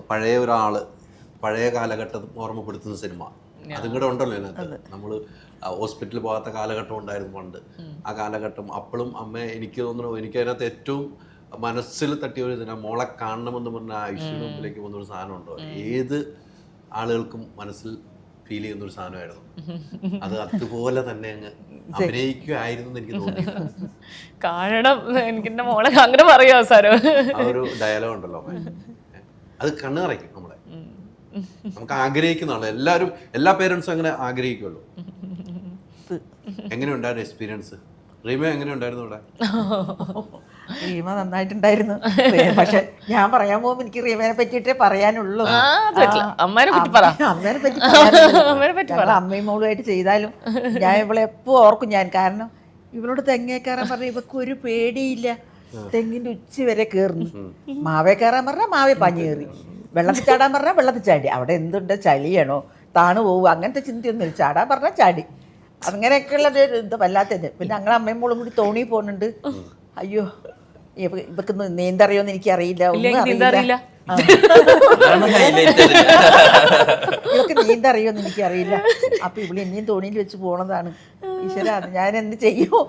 പഴയ ഒരാള് പഴയ കാലഘട്ടം ഓർമ്മപ്പെടുത്തുന്ന സിനിമ അതും കൂടെ ഉണ്ടല്ലോ ഇതിനകത്ത്. നമ്മൾ ഹോസ്പിറ്റലിൽ പോകാത്ത കാലഘട്ടം ഉണ്ടായിരുന്നു പണ്ട്. ആ കാലഘട്ടം അപ്പോഴും അമ്മ എനിക്ക് തോന്നുന്നു എനിക്ക് അതിനകത്ത് ഏറ്റവും മനസ്സിൽ തട്ടിയ ഒരു ഇതിനാ മോളെ കാണണമെന്ന് പറഞ്ഞ ഐശ്വര്യ മുമ്പിലേക്ക് പോകുന്നൊരു സാധനം ഉണ്ടോ, ഏത് ആളുകൾക്കും മനസ്സിൽ ഫീൽ ചെയ്യുന്ന ഒരു സാധനമായിരുന്നു അത്. അതുപോലെ തന്നെ അങ്ങ് അഭിനയിക്കുമായിരുന്നു എന്ന് എനിക്ക് തോന്നുന്നില്ല. കാണണം എനിക്ക് എന്റെ മോളെ അങ്ങനെ പറയാ സാരോ. ആ ഒരു ഡയലോഗ് ഉണ്ടല്ലോ അത് കണ്ണു നിറയ്ക്കും നമ്മളെ. നമുക്ക് ആഗ്രഹിക്കുന്നതാണ് എല്ലാവരും, എല്ലാ പേരൻസും അങ്ങനെ ആഗ്രഹിക്കുമല്ലോ. എങ്ങനെയുണ്ടായിരുന്നു എക്സ്പീരിയൻസ്? റീമ എങ്ങനെയുണ്ടായിരുന്നു ഇവിടെ? റീമ നന്നായിട്ടുണ്ടായിരുന്നു. പക്ഷെ ഞാൻ പറയാൻ പോകുമ്പോ എനിക്ക് റീമയെ പറ്റിയിട്ടേ പറയാനുള്ളൂ. അമ്മേനെ പറ്റി ഞങ്ങൾ അമ്മയും മോളുമായിട്ട് ചെയ്താലും ഞാൻ ഇവളെ എപ്പോ ഓർക്കും ഞാൻ. കാരണം ഇവളോട് തെങ്ങേ കയറാൻ പറഞ്ഞ ഇവക്ക് ഒരു പേടിയില്ല. തെങ്ങിന്റെ ഉച്ച വരെ കയറുന്നു. മാവേ കയറാൻ പറഞ്ഞാൽ മാവേ പഞ്ഞു കയറി, വെള്ളത്തിൽ ചാടാൻ പറഞ്ഞാൽ വെള്ളത്തിൽ ചാടി. അവിടെ എന്തുണ്ട്, ചളിയാണോ, താണു പോവുക, അങ്ങനത്തെ ചിന്തയൊന്നുമില്ല. ചാടാൻ പറഞ്ഞാൽ ചാടി. അങ്ങനെയൊക്കെയുള്ളത് ഇത് വല്ലാത്തത്. പിന്നെ ഞങ്ങളെ അമ്മയും മോളും കൂടി തോണി പോകുന്നുണ്ട്. അയ്യോ ഇവക്ക് നീന്തറിയോന്ന് എനിക്കറിയില്ല, ഒന്നും അറിയില്ല. ഇവക്ക് നീന്തറിയോന്ന് എനിക്കറിയില്ല. അപ്പൊ ഇവിടെ ഇനിയും തോണിയിൽ വെച്ച് പോണതാണ്. ഈശ്വര, ഞാൻ എന്ത് ചെയ്യും?